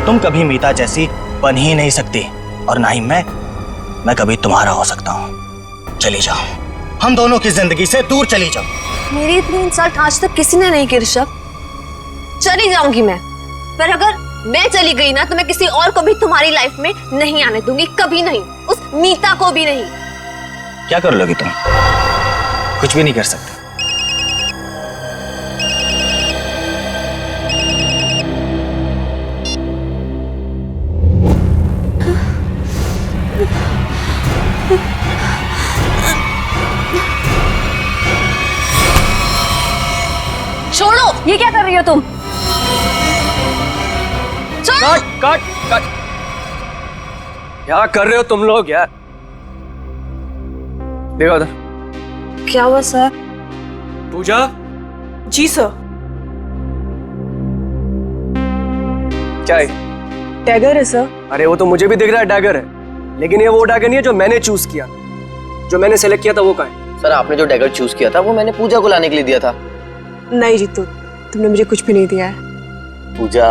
तुम कभी मीता जैसी बन ही नहीं सकती और ना ही मैं कभी तुम्हारा हो सकता हूँ। चली जाओ, हम दोनों की जिंदगी से दूर चली जाओ। मेरी इतनी इंसल्ट आज तक किसी ने नहीं की ऋषभ। चली जाऊंगी मैं, पर अगर मैं चली गई ना तो मैं किसी और को भी तुम्हारी लाइफ में नहीं आने दूंगी, कभी नहीं, उस मीता को भी नहीं। क्या कर लोगी तुम? कुछ भी नहीं कर सकते। छोड़ो, ये क्या कर रही हो तुम? छोड़ो। कट कट कट, क्या कर रहे हो तुम लोग यार? देखो उधर। क्या हुआ सर? पूजा। जी सर। क्या है? डैगर है सर। अरे वो तो मुझे भी दिख रहा है डैगर है, लेकिन ये वो डैगर नहीं है जो मैंने चूज किया। जो मैंने सेलेक्ट किया था वो कहाँ है? सर आपने जो डैगर चूज किया था वो मैंने पूजा को लाने के लिए दिया था। नहीं जीतू, तुमने मुझे कुछ भी नहीं दिया है। पूजा,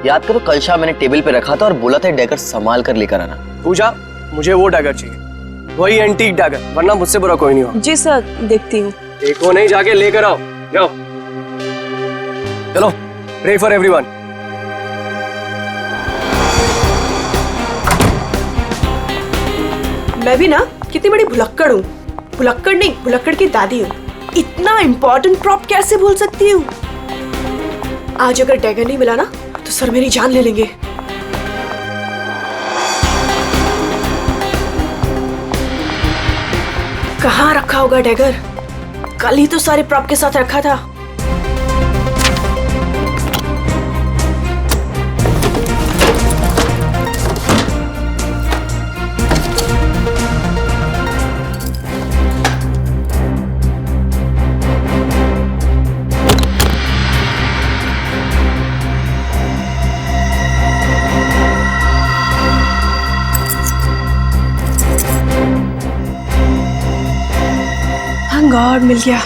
याद करो कल शाम मैंने टेबल पे रखा था और बोला था डैगर संभाल कर लेकर आना। पूजा, मुझे वो डैगर चाहिए, वही एंटीक डैगर, वरना मुझसे बुरा कोई नहीं हो। जी सर, देखती हूँ। देखो नहीं, जाके लेकर आओ, जाओ। चलो, प्रे फॉर एवरीवन। मैं भी ना कितनी बड़ी भुलक्कड़ हूँ। भुलक्कड़ नहीं, भुलक्कड़ की दादी हूँ। इतना इम्पोर्टेंट प्रॉप कैसे भूल सकती हूँ? आज अगर डैगर नहीं मिला ना तो सर मेरी जान ले लेंगे। कहाँ रखा होगा डैगर? कल ही तो सारे प्रॉप के साथ रखा था। गॉड, मिल गया।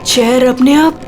चेयर अपने आप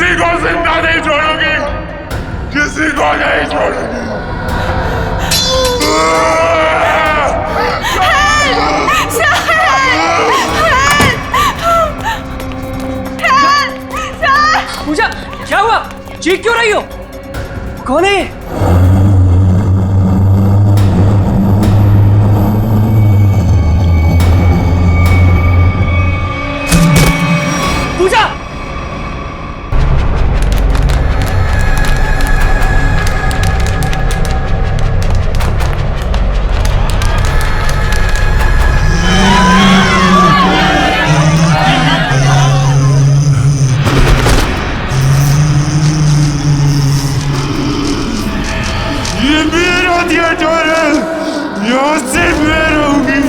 किसी को जिंदा नहीं छोड़ूंगी, किसी को नहीं छोड़ूंगी। पूजा, क्या हुआ? चीख क्यों रही हो? कौन है ये? पूजा! ये मेरा थिएटर है, यहाँ सिर्फ मैं रहूंगी।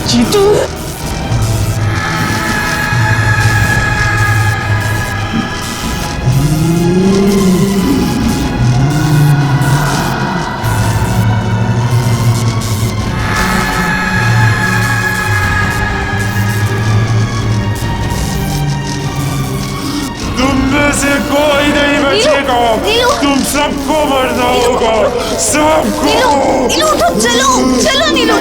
जीतू! तुम में से कोई नहीं बचेगा, नीलू! तुम सबको मरना होगा, सबको। नीलू उठो, चलो चलो नीलू,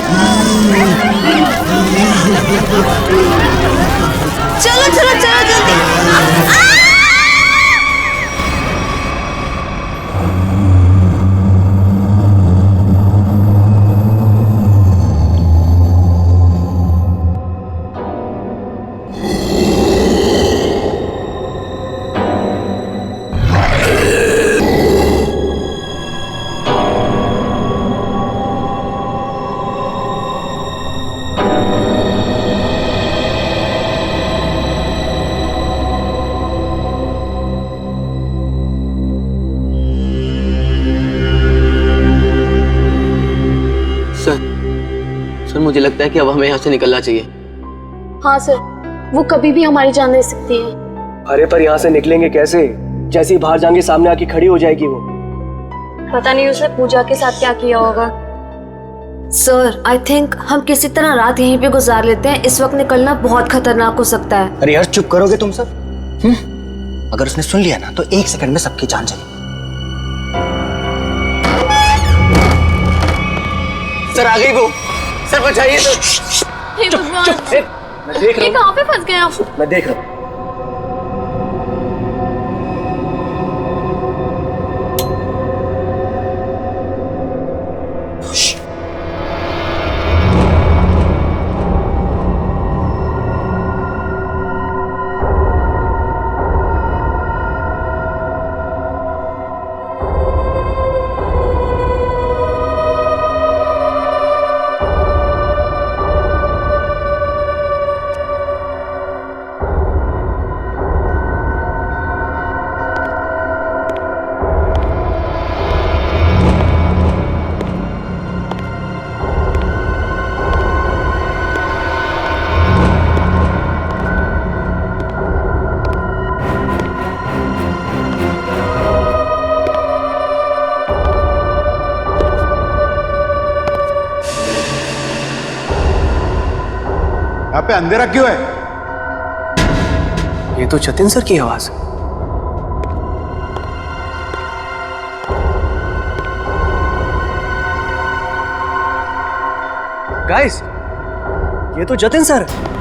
चलो चलो चलो जल्दी। सर मुझे लगता है कि अब हमें यहाँ से निकलना चाहिए। हाँ सर, वो कभी भी हमारी जान ले सकती है। अरे पर यहाँ से निकलेंगे कैसे? जैसे ही बाहर जाएंगे सामने आके खड़ी हो जाएगी वो। पता नहीं उसने पूजा के साथ क्या किया होगा। सर आई थिंक हम किसी तरह रात यहीं पे गुजार लेते हैं, इस वक्त निकलना बहुत खतरनाक हो सकता है। अरे यार चुप करोगे तुम सब? अगर उसने सुन लिया ना तो 1 सेकंड में सबकी जान चली। सर आ गई वो, सर बचाइए सर। हे भगवान, मैं देख ये रहा कहाँ पे फंस गए आप? हूँ, मैं देख रहा हूँ। यहाँ पे अंधेरा क्यों है? ये तो जतिन सर की आवाज है। गाइस, ये तो जतिन सर है।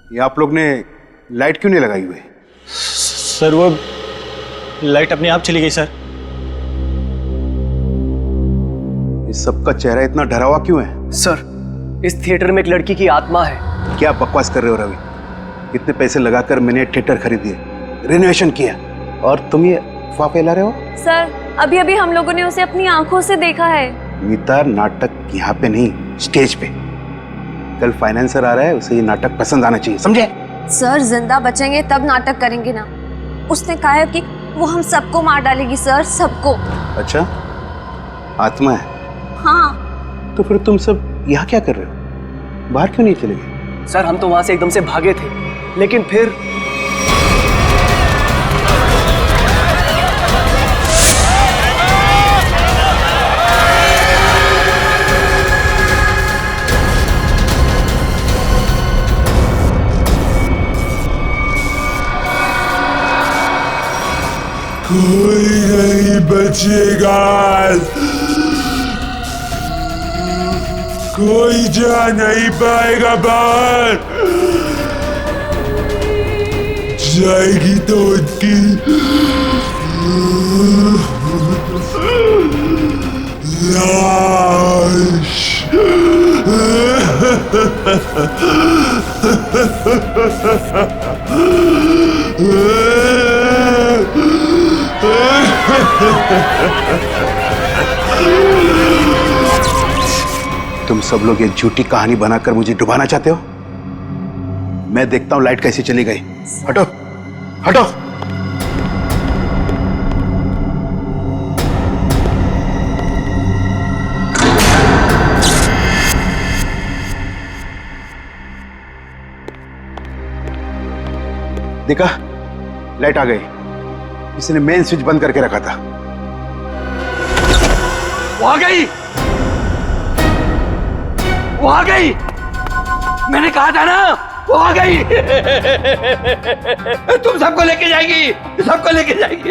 ये आप लोग ने लाइट क्यों नहीं लगाई हुई? सर वो लाइट अपने आप चली गई सर। इस सबका चेहरा इतना डरा हुआ क्यों है? सर, इस थिएटर में एक लड़की की आत्मा है। क्या बकवास कर रहे हो रवि? कितने पैसे लगाकर मैंने थिएटर खरीदी, रेनोवेशन किया, और तुम ये अफवाह फैला रहे हो? सर, अभी अभी हम लोगों ने उसे अपनी आंखों से देखा है। मीता, नाटक यहाँ पे नहीं, स्टेज पे। कल फाइनेंसर आ रहा है, उसे ये नाटक पसंद आना चाहिए, समझे? सर जिंदा बचेंगे तब नाटक करेंगे ना। उसने कहा है कि वो हम सबको मार डालेगी सर, सबको। अच्छा, आत्मा है? हाँ। तो फिर तुम सब यहाँ क्या कर रहे हो? बाहर क्यों नहीं चले गए? सर हम तो वहां से एकदम से भागे थे, लेकिन फिर कोई नहीं बचेगा, कोई जा नहीं पाएगा बाहर। जाएगी तो उनकी लाश। तुम सब लोग ये झूठी कहानी बनाकर मुझे डुबाना चाहते हो? मैं देखता हूं लाइट कैसे चली गई। हटो हटो। देखा, लाइट आ गई। इसने मेन स्विच बंद करके रखा था। वो आ गई, वो आ गई। मैंने कहा था ना, वो आ गई। तुम सबको लेके जाएगी, सबको लेके जाएगी।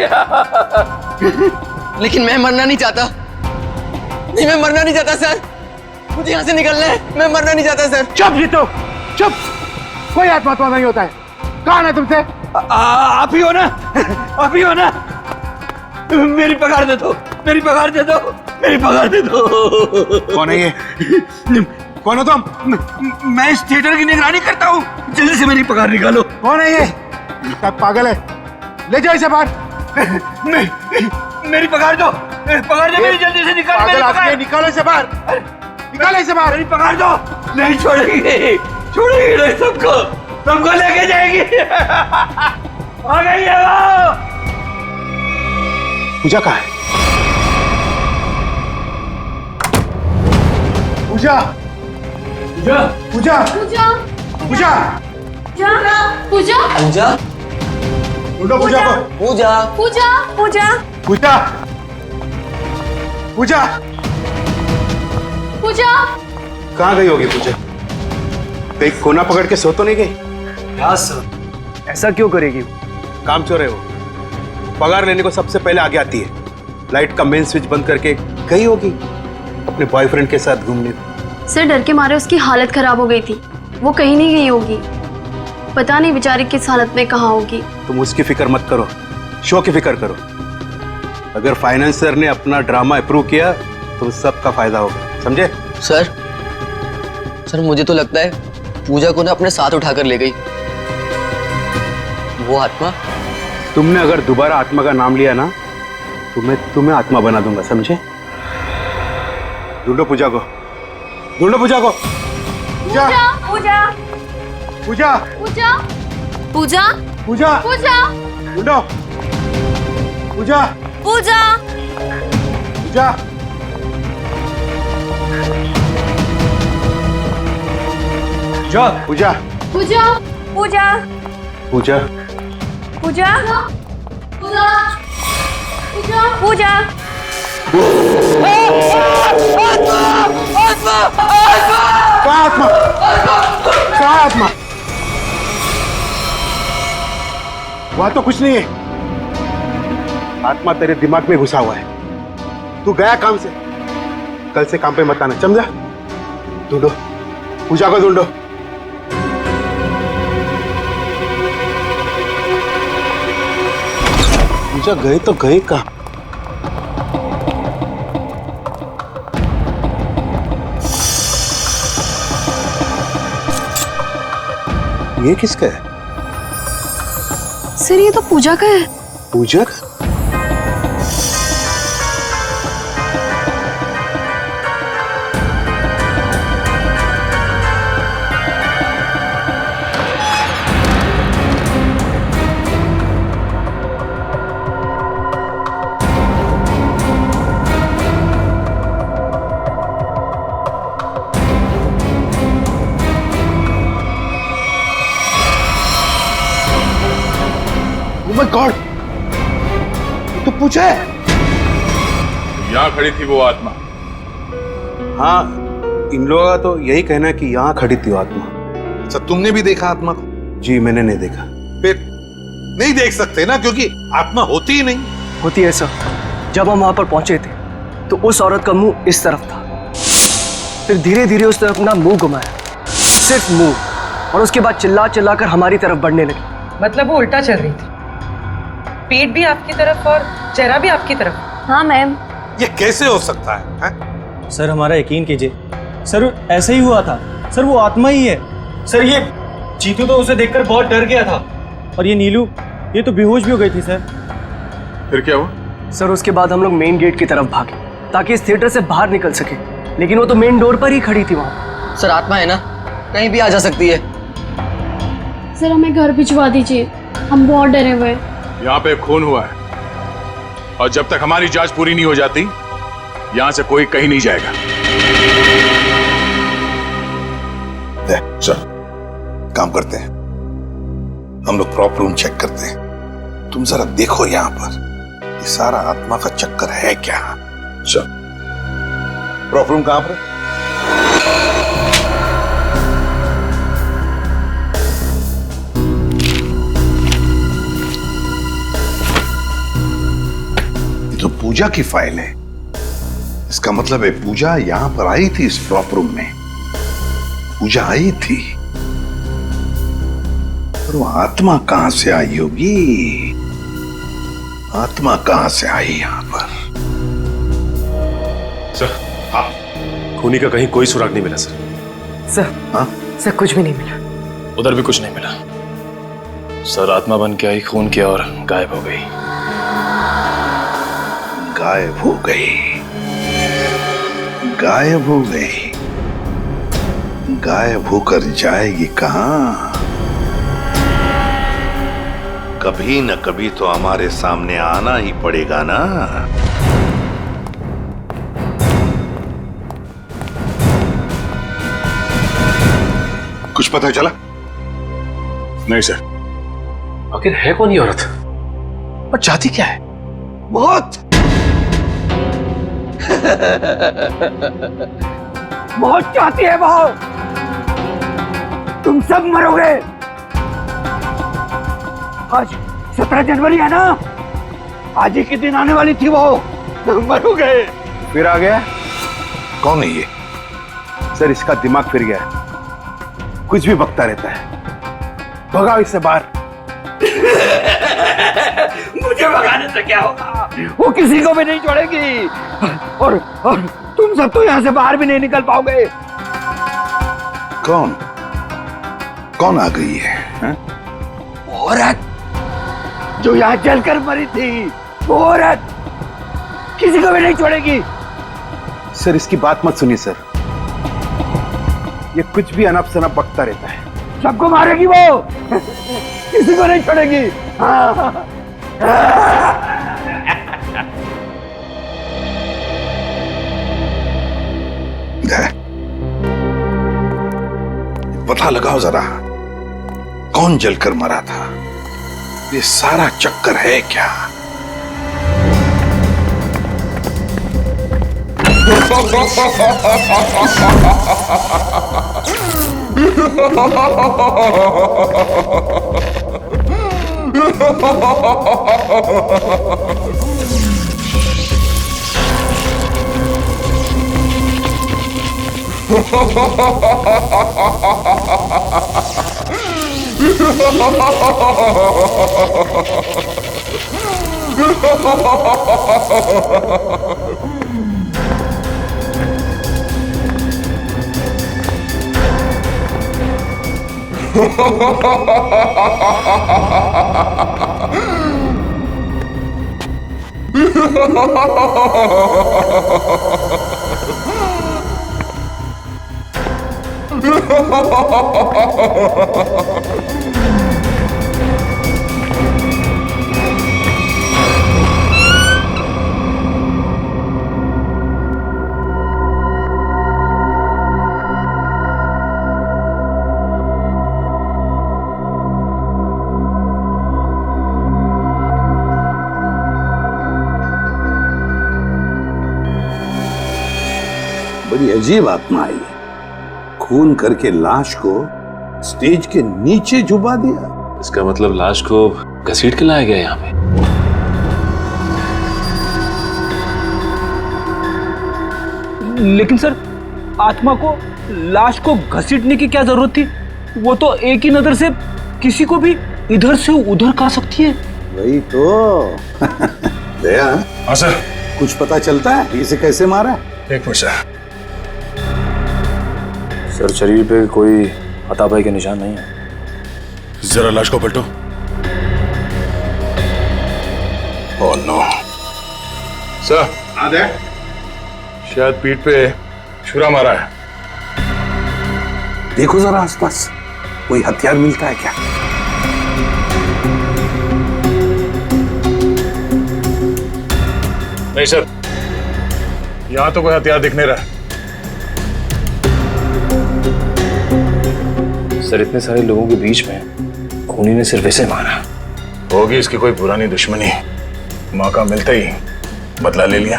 लेकिन मैं मरना नहीं चाहता। नहीं, मैं मरना नहीं चाहता सर। मुझे यहाँ से निकलना है। मैं मरना नहीं चाहता सर। चुप जीतो, चुप। कोई आत्मा नहीं होता है। कौन है तुमसे? आप ही हो ना, आप ही हो ना। मेरी पगार दे दो, मेरी पगार दे दो, मेरी पगार दे दो। कौन है ये? कौन हो तुम? मैं इस थिएटर की निगरानी करता हूँ। जल्दी से मेरी पगार निकालो। कौन है ये? पागल है, ले जाओ इसे बाहर। मेरी पगार दो, पगार दो मेरी। जल्दी से निकालो मेरी पगार। निकालो इसे बाहर, निकालो इसे बाहर। मेरी पगार दो। नहीं छोड़ेगी, छोड़ेगी नहीं। सबको, सबको लेके जाएगी। आ गई है वो। पूजा कहाँ है? पूजा, पूजा, पूजा, पूजा पूजा, पूजा पूजा, ढूंढो पूजा को। पूजा, पूजा पूजा पूजा, पूजा, पूजा कहाँ गई होगी पूजा? कहीं कोना पकड़ के सो तो नहीं गई? Yes sir. ऐसा क्यों करेगी? काम चोर है वो। पगार लेने को सबसे पहले आगे आती है। लाइट का मेन स्विच बंद करके गई होगी अपने बॉयफ्रेंड के साथ घूमने। सर डर के मारे उसकी हालत खराब हो गई थी, वो कहीं नहीं गई होगी। पता नहीं बेचारी किस हालत में कहाँ होगी। तुम उसकी फिक्र मत करो, शो की फिक्र करो। अगर फाइनेंसर ने अपना ड्रामा अप्रूव किया तो सबका फायदा होगा, समझे? सर मुझे तो लगता है पूजा को ना अपने साथ उठाकर ले गई वो आत्मा। तुमने अगर दोबारा आत्मा का नाम लिया ना तो मैं तुम्हें आत्मा बना दूंगा, समझे? ढूंढो पूजा को, ढूंढो पूजा को। पूजा, पूजा पूजा, पूजा पूजा पूजा, पूजा ढूंढो पूजा, पूजा पूजा। पूजा, पूजा पूजा पूजा, पूजा पूजा पूजा पूजा कहाँ आत्मा? कहाँ आत्मा? वहां तो कुछ नहीं है। आत्मा तेरे दिमाग में घुसा हुआ है। तू गया काम से, कल से काम पे मत आना, समझा? ढूंढो पूजा को, ढूंढो। पूजा गए तो गए कहाँ? ये किसका है? सर ये तो पूजा का है। पूजा का? माय गॉड, तो पूछा है। यहाँ खड़ी थी वो आत्मा। हाँ, इन लोगों का तो यही कहना है कि यहाँ खड़ी थी वो आत्मा। अच्छा, तुमने भी देखा आत्मा को? जी मैंने नहीं देखा। फिर नहीं देख सकते ना, क्योंकि आत्मा होती ही नहीं। होती है सर। जब हम वहां पर पहुंचे थे तो उस औरत का मुंह इस तरफ था, फिर धीरे धीरे उसने अपना मुंह घुमाया, सिर्फ मुंह, और उसके बाद चिल्ला चिल्ला कर हमारी तरफ बढ़ने लगी। मतलब वो उल्टा चल रही थी, पेट भी आपकी तरफ और चेहरा भी आपकी तरफ। हाँ मैम। ये कैसे हो सकता है? सर हमारा यकीन कीजिए, सर ऐसे ही हुआ था। सर वो आत्मा ही है। सर ये चीतू तो उसे देखकर बहुत डर गया था, और ये नीलू ये तो बेहोश भी हो गई थी सर। फिर क्या हुआ? सर उसके बाद हम लोग मेन गेट की तरफ भागे ताकि इस थिएटर से बाहर निकल सके, लेकिन वो तो मेन डोर पर ही खड़ी थी वहां। सर आत्मा है ना, कहीं भी आ जा सकती है। सर हमें घर भिजवा दीजिए, हम बहुत डरे हुए हैं। यहाँ पे खून हुआ है, और जब तक हमारी जांच पूरी नहीं हो जाती यहाँ से कोई कहीं नहीं जाएगा। चल काम करते हैं, हम लोग प्रॉप रूम चेक करते हैं। तुम जरा देखो यहाँ पर ये सारा आत्मा का चक्कर है क्या। चल, प्रॉप रूम कहां पर है? ये तो पूजा की फाइल है। इसका मतलब है पूजा यहां पर आई थी, इस प्रॉप रूम में पूजा आई थी। पर वो आत्मा कहां से आई होगी? आत्मा कहां से आई यहां पर? सर, हाँ, खूनी का कहीं कोई सुराग नहीं मिला सर। सर, हाँ? सर कुछ भी नहीं मिला। उधर भी कुछ नहीं मिला सर। आत्मा बन के आई, खून किया और गायब हो गई। गायब हो गई, गायब हो गई। गायब होकर जाएगी कहां? कभी न कभी तो हमारे सामने आना ही पड़ेगा ना। कुछ पता चला? नहीं सर। आखिर है कौन ये औरत और चाहती क्या है? बहुत बहुत चाहती है वो। तुम सब मरोगे। आज 17 जनवरी है ना, आज ही के दिन आने वाली थी वो। मरोगे। फिर आ गया। कौन है ये? सर इसका दिमाग फिर गया है, कुछ भी बकता रहता है। भगाओ इससे बाहर। मुझे भगाने से क्या होगा? वो किसी को भी नहीं छोड़ेगी, और तुम सब तो यहाँ से बाहर भी नहीं निकल पाओगे। कौन कौन आ गई है? औरत जो यहाँ जलकर मरी थी, वो औरत किसी को भी नहीं छोड़ेगी। सर इसकी बात मत सुनिए सर, ये कुछ भी अनप शनप बकता रहता है। सबको मारेगी वो, किसी को नहीं छोड़ेगी। हाँ। पता लगाओ जरा, कौन जलकर मरा था? ये सारा चक्कर है क्या? बड़ी अजीब आत्मा आई है। खून करके लाश को स्टेज के नीचे छुपा दिया। इसका मतलब लाश को घसीट के लाया गया यहाँ पे। लेकिन सर, आत्मा को लाश को घसीटने की क्या जरूरत थी? वो तो एक ही नजर से किसी को भी इधर से उधर कर सकती है। वही तो। दया, हाँ सर। कुछ पता चलता है इसे कैसे मारा? एक मिनट सर। सर, शरीर पे कोई हाथापाई के निशान नहीं है। जरा लाश को पलटो। Oh no sir. हाँ दया, शायद पीठ पे छुरा मारा है। देखो जरा आसपास कोई हथियार मिलता है क्या? नहीं सर, यहां तो कोई हथियार दिख नहीं रहा। सर, इतने सारे लोगों के बीच में खूनी ने सिर्फ इसे मारा। होगी इसकी कोई पुरानी दुश्मनी। मौका मिलते ही बदला ले लिया।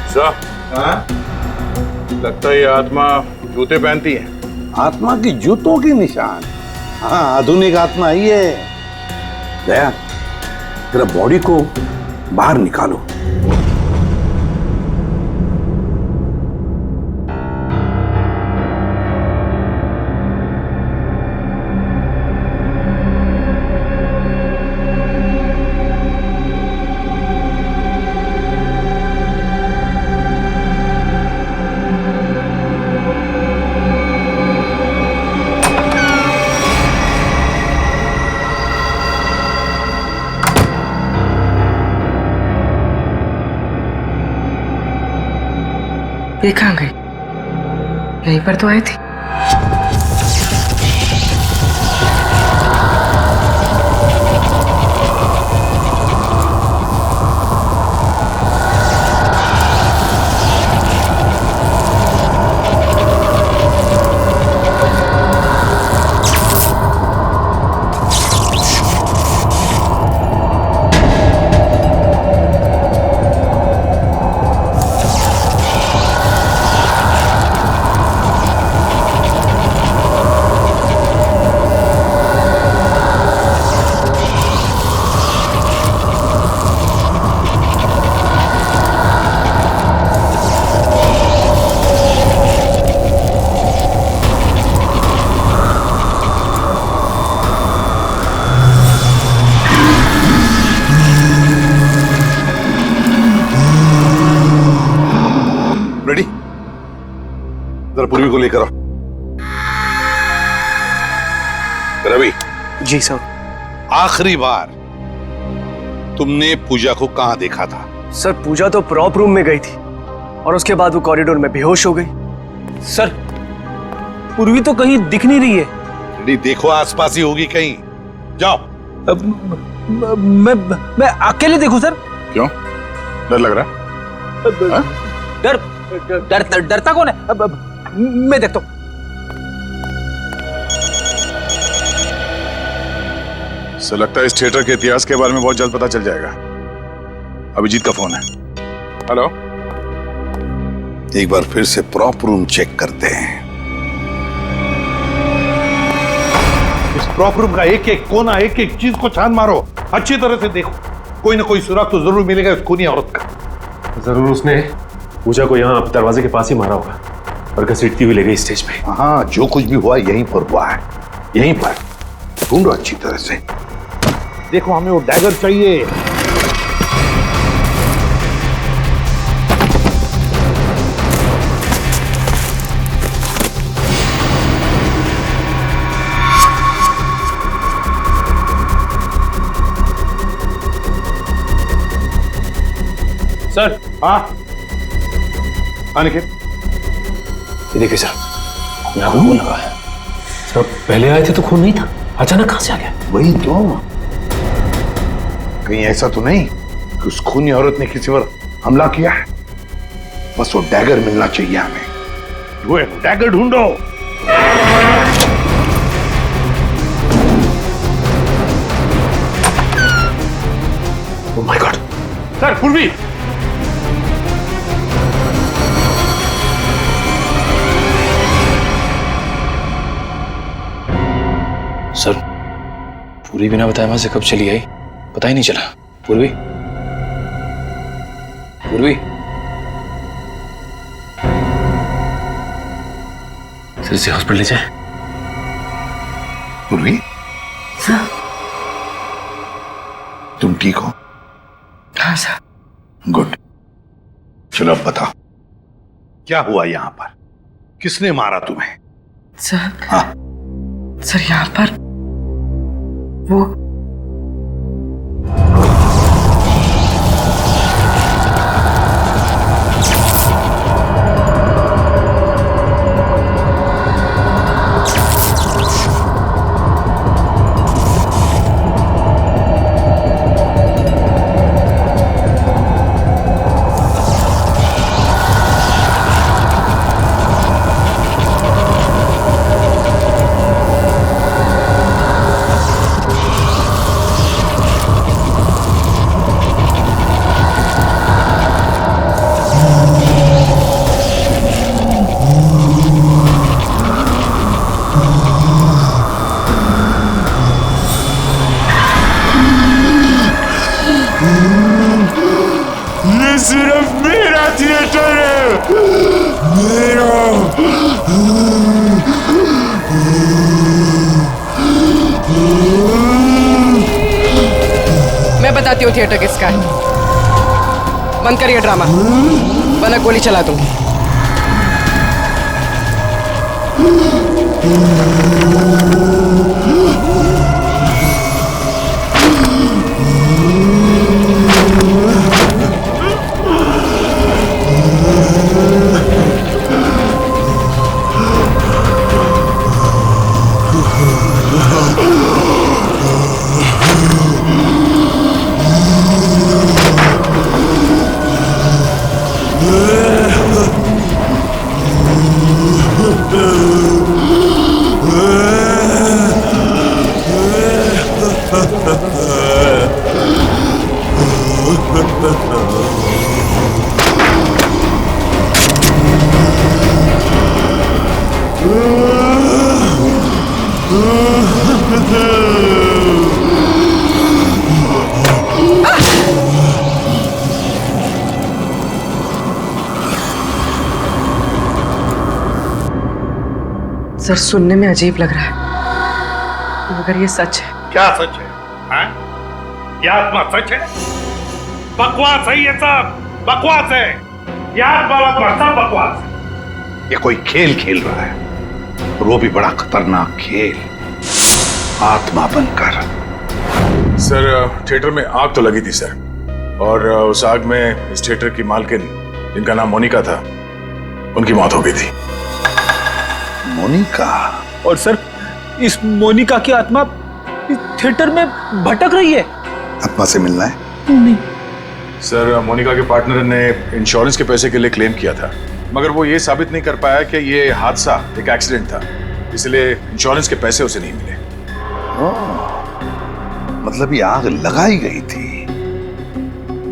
सर, हाँ? लगता है ये आत्मा जूते पहनती है। आत्मा की जूतों के निशान? हाँ, आधुनिक आत्मा ही है। दया, तेरा बॉडी को बाहर निकालो। ये कहाँ गई? यहीं पर तो आई थी। रेडी? जरा पूर्वी को लेकर आओ। रवि। जी सर। आखिरी बार तुमने पूजा को कहां देखा था? सर, पूजा तो प्रॉप रूम में गई थी और उसके बाद वो कॉरिडोर में बेहोश हो गई। सर, पूर्वी तो कहीं दिख नहीं रही है। रेडी, देखो आसपास ही होगी कहीं। जाओ। मैं अकेले देखूं सर? क्यों? डर लग रहा है? डरता कौन है? मैं देखता हूं। सर, लगता है इस थिएटर के इतिहास के बारे में बहुत जल्द पता चल जाएगा। अभिजीत का फोन है। हेलो। एक बार फिर से प्रॉप रूम चेक करते हैं। इस प्रॉप रूम का एक एक कोना, एक एक चीज को छान मारो, अच्छी तरह से देखो। कोई ना कोई सुराग तो जरूर मिलेगा उस खूनी औरत का। जरूर उसने पूजा को यहाँ दरवाजे के पास ही मारा होगा और घसीटती हुई ले गई स्टेज पे। हाँ, जो कुछ भी हुआ यहीं पर हुआ है। यहीं पर ढूंढो अच्छी तरह से। देखो, हमें वो डैगर चाहिए। सर। हाँ, अनिकेत। ये देखिए सर, यहाँ पे खून लगा है। सर, पहले आए थे तो खून नहीं था, अचानक कहाँ से आ गया? वही तो। कहीं ऐसा तो नहीं कि उस खूनी औरत ने किसी पर हमला किया है? बस वो डैगर मिलना चाहिए हमें। वो डैगर ढूंढो। सर पूर्वी, सर पूरी बिना बताए वहां से कब चली आई पता ही नहीं चला। पूर्वी, पूर्वी, सर इसे हॉस्पिटल ले जाए। पूर्वी, तुम ठीक हो? हाँ सर। गुड। चलो अब बताओ क्या हुआ यहाँ पर, किसने मारा तुम्हें? सर, हाँ सर यहाँ पर वो सिर्फ मेरा थिएटर है, मेरा। मैं बताती हूँ थिएटर किसका है। बंद करिए ड्रामा, वरना गोली चला दूंगी। सर सुनने में अजीब लग रहा है, मगर ये सच है। क्या सच है? हाँ? ये आत्मा सच है? बकवास है ये सब, बकवास है। ये आत्मा सब बकवास है। ये कोई खेल खेल रहा है, और वो भी बड़ा खतरनाक खेल, आत्मा बनकर। सर थिएटर में आग तो लगी थी सर, और उस आग में इस थिएटर की मालकिन जिनका नाम मोनिका था, उनकी मौत हो गई थी। मोनिका? और सर इस मोनिका की आत्मा इस थिएटर में भटक रही है। आत्मा से मिलना है? नहीं सर, मोनिका के पार्टनर ने इंश्योरेंस के पैसे के लिए क्लेम किया था, मगर वो ये साबित नहीं कर पाया कि ये हादसा एक एक्सीडेंट था, इसलिए इंश्योरेंस के पैसे उसे नहीं मिले। मतलब ये आग लगाई गई थी।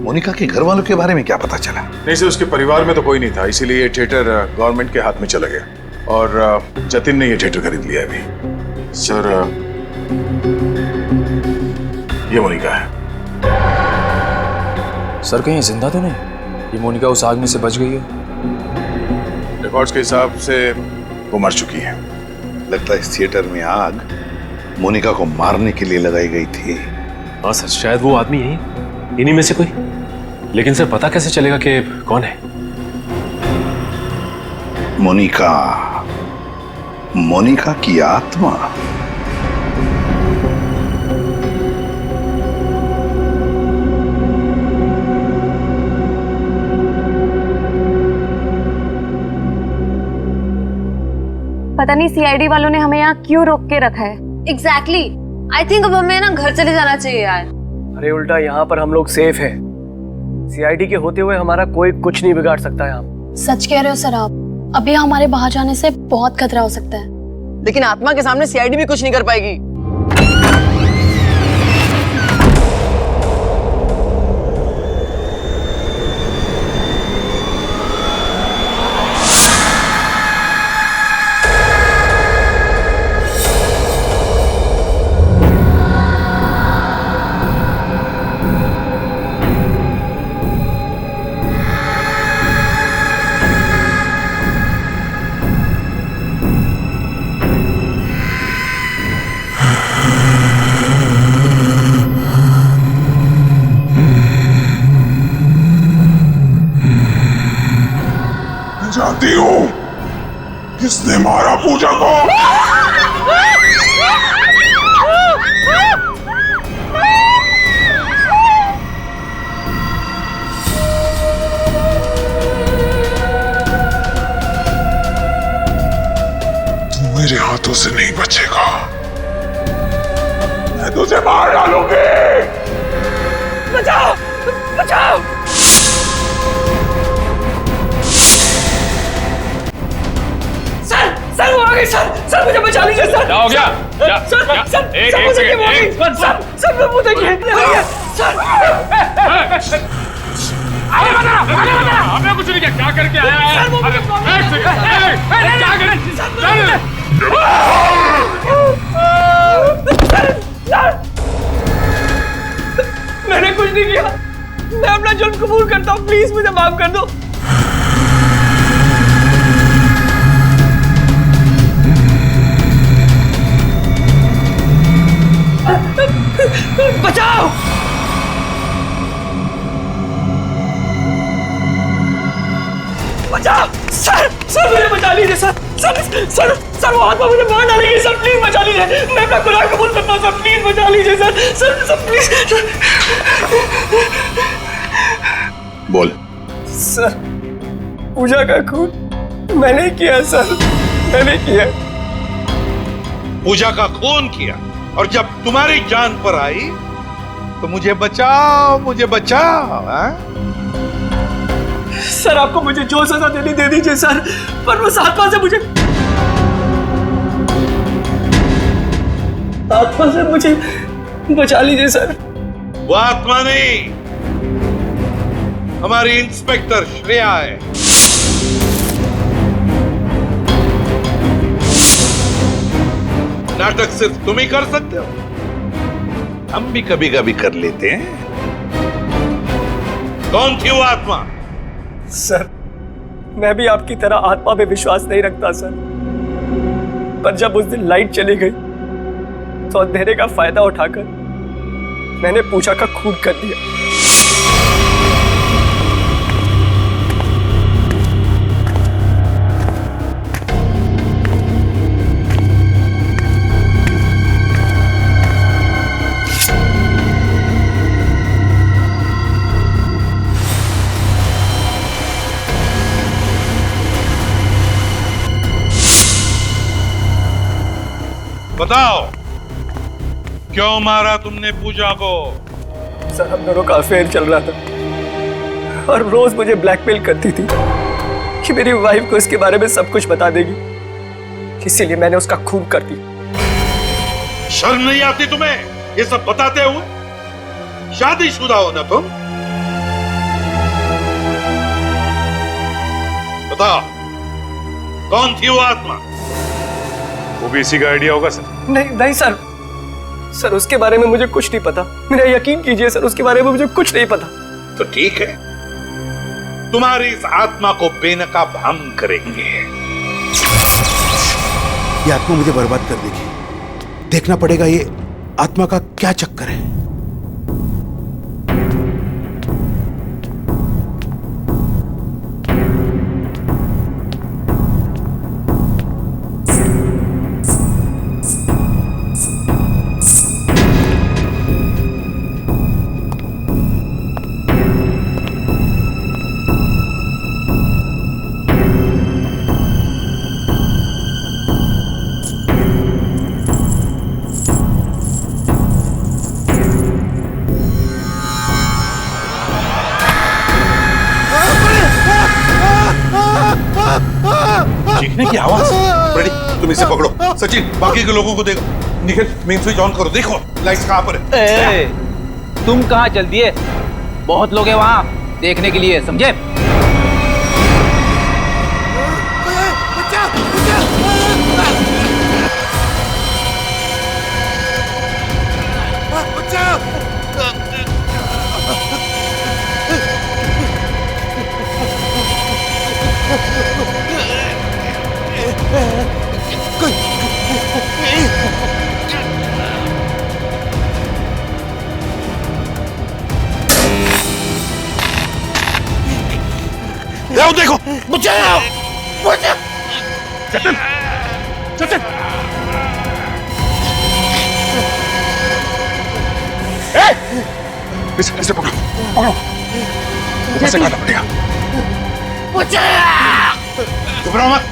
मोनिका के घर वालों के बारे में क्या पता चला? नहीं सर, उसके परिवार में तो कोई नहीं था, इसीलिए ये थिएटर गवर्नमेंट के हाथ में चला गया, और जतिन ने ये थिएटर खरीद लिया अभी। सर ये मोनिका है। सर कहीं जिंदा तो नहीं? ये मोनिका उस आग में से बच गई है? रिकॉर्ड्स के हिसाब से वो मर चुकी है। लगता है इस थिएटर में आग मोनिका को मारने के लिए लगाई गई थी। हाँ सर, शायद वो आदमी यही, इन्हीं में से कोई। लेकिन सर पता कैसे चलेगा कि कौन है? मोनिका, मोनिका की आत्मा। पता नहीं सीआईडी वालों ने हमें यहाँ क्यों रोक के रखा है। एग्जैक्टली, आई थिंक अब हमें ना घर चले जाना चाहिए यार। अरे उल्टा यहाँ पर हम लोग सेफ हैं। सीआईडी के होते हुए हमारा कोई कुछ नहीं बिगाड़ सकता यहाँ। सच कह रहे हो सर आप, अभी हमारे बाहर जाने से बहुत खतरा हो सकता है। लेकिन आत्मा के सामने सीआईडी भी कुछ नहीं कर पाएगी। जानती हूँ किसने मारा पूजा को? तू मेरे हाथों से नहीं बचेगा। मैं तुझे मार डालूंगी। बचाओ बचाओ। सर वो आ गई सर मुझे बचा लीजिए सर। क्या हो गया? सर एक सेकंड सर वो देखिए सर। आगे बता हमें कुछ नहीं किया। क्या करके आया है? एक सेकंड क्या कर? मैंने कुछ नहीं किया। मैं अपना जुर्म कबूल करता हूँ। प्लीज मुझे माफ कर दो। बचाओ। बचाओ सर मुझे बचा लीजिए सर वो आत्मा मुझे मार डालेगी सर। प्लीज बचा लीजिए। मैं अपना गुनाह कबूल करता हूँ सर। प्लीज बचा लीजिए सर प्लीज। बोल। सर पूजा का खून मैंने किया सर। मैंने किया। पूजा का खून किया और जब तुम्हारी जान पर आई तो मुझे बचाओ हाँ? सर आपको मुझे जो सजा देनी दे दीजिए सर, पर उस आत्मा से मुझे बचा लीजिए सर। वो आत्मा नहीं, हमारी इंस्पेक्टर श्रेया है। नाटक सिर्फ तुम ही कर सकते हो, हम भी कभी कभी कर लेते हैं। कौन थी वो आत्मा? सर मैं भी आपकी तरह आत्मा पे विश्वास नहीं रखता सर, पर जब उस दिन लाइट चली गई तो अंधेरे का फायदा उठाकर मैंने पूजा का खून कर दिया। बताओ क्यों मारा तुमने पूजा को? सर हम दोनों का अफेयर चल रहा था और रोज मुझे ब्लैकमेल करती थी कि मेरी वाइफ को इसके बारे में सब कुछ बता देगी, इसीलिए मैंने उसका खून कर दिया। शर्म नहीं आती तुम्हें ये सब बताते हुए? शादीशुदा हो ना तुम? बताओ कौन थी वो आत्मा? वो भी इसी का आइडिया होगा सर? नहीं सर उसके बारे में मुझे कुछ नहीं पता। मेरा यकीन कीजिए सर, उसके बारे में मुझे कुछ नहीं पता। तो ठीक है, तुम्हारी इस आत्मा को बेनकाब हम करेंगे। ये आत्मा मुझे बर्बाद कर देगी। देखना पड़ेगा ये आत्मा का क्या चक्कर है। चीखने की आवाज। रेडी, तुम इसे पकड़ो। सचिन बाकी के लोगों को देखो। निखिल मेन स्विच ऑन करो, देखो लाइट्स कहां पर है। तुम कहां चल दिए? बहुत लोग हैं वहां देखने के लिए, समझे? जतिन, जतिन, इसे पकड़ो, पकड़ो, ऊपर से काटना पड़ेगा। घबराओ मत,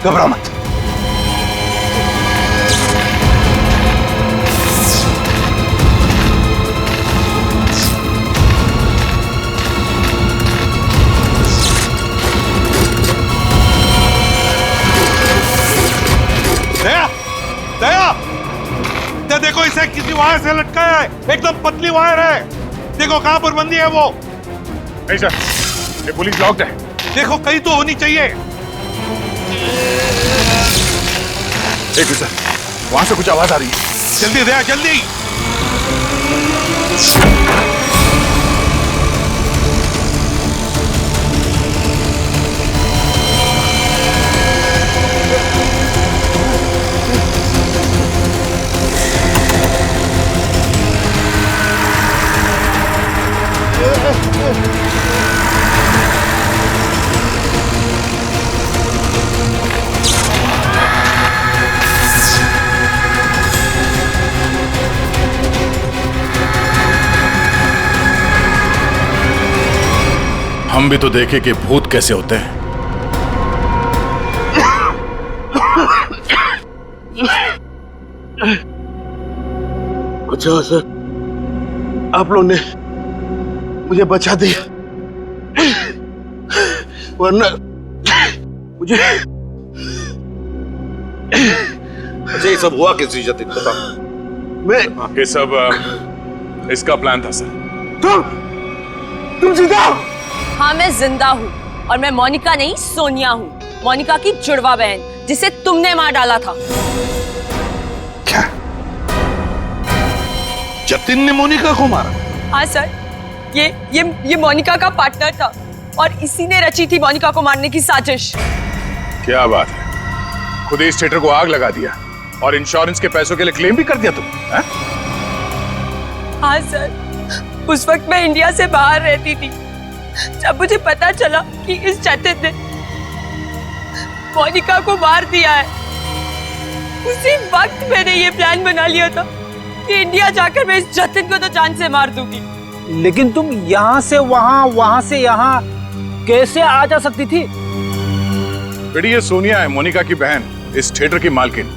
घबराओ मत। दया, दया, दया देखो इसे किसी वायर से लटकाया है, एकदम पतली वायर है। देखो कहां पर बंदी है वो। नहीं सर, ये पुलिस लॉक्ड है। देखो कहीं तो होनी चाहिए। एक सर, वहां से कुछ आवाज आ रही है। जल्दी दया, जल्दी। हम भी तो देखे कि भूत कैसे होते हैं। अच्छा सर, आप लोगों ने मुझे बचा दिया, वरना मुझे। अच्छा ये सब हुआ किसी जतिन बता। मैं ये सब इसका प्लान था सर। तुम जिंदा हो? हाँ मैं जिंदा हूँ और मैं मोनिका नहीं सोनिया हूँ, मोनिका की जुड़वा बहन जिसे तुमने मार डाला था। क्या? जतिन ने मोनिका को मारा? हाँ सर, ये मोनिका का पार्टनर था और इसी ने रची थी मोनिका को मारने की साजिश। क्या बात है, खुद ही इस थिएटर को आग लगा दिया और इंश्योरेंस के पैसों के लिए क्लेम भी कर दिया तुम? हाँ सर, उस वक्त मैं इंडिया से बाहर रहती थी। जब मुझे पता चला कि इस जतिन ने मोनिका को मार दिया है, उसी वक्त मैंने ये प्लान बना लिया था कि इंडिया जाकर मैं इस जतिन को तो जान से मार दूंगी। लेकिन तुम यहाँ से वहाँ, वहाँ से यहाँ कैसे आ जा सकती थी? बेटी ये सोनिया है, मोनिका की बहन, इस थिएटर की मालकिन।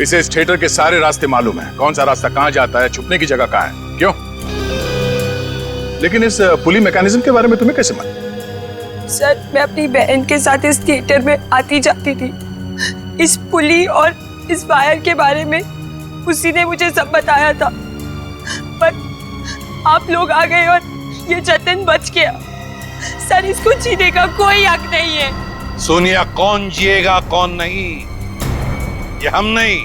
इसे इस थिएटर के सारे रास्ते मालूम है, कौन सा रास्ता कहाँ जाता है, छुपने की जगह कहाँ है। क्यों? लेकिन इस पुली मैकेनिज्म के बारे में तुम्हें कैसे मालूम? सर मैं अपनी बहन के साथ इस थिएटर में आती जाती थी। इस पुली और इस वायर के बारे में उसी ने मुझे सब बताया था, पर आप लोग आ गए और ये जतिन बच गया। सर इसको जीने का कोई हक नहीं है। सोनिया, कौन जिएगा कौन नहीं ये हम नहीं,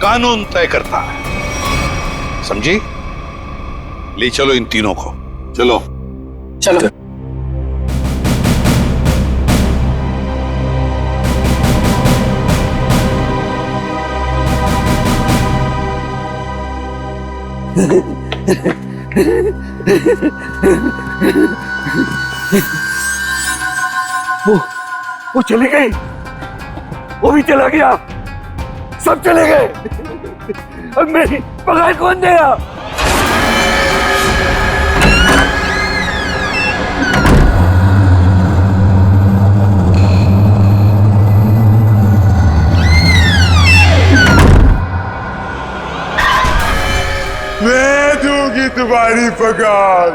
कानून तय करता है, समझी? ले चलो इन तीनों को, चलो चलो। वो चली गई, वो भी चला गया, सब चले गए। अब मेरी पगार कौन देगा? मैं दूंगी तुम्हारी पगार।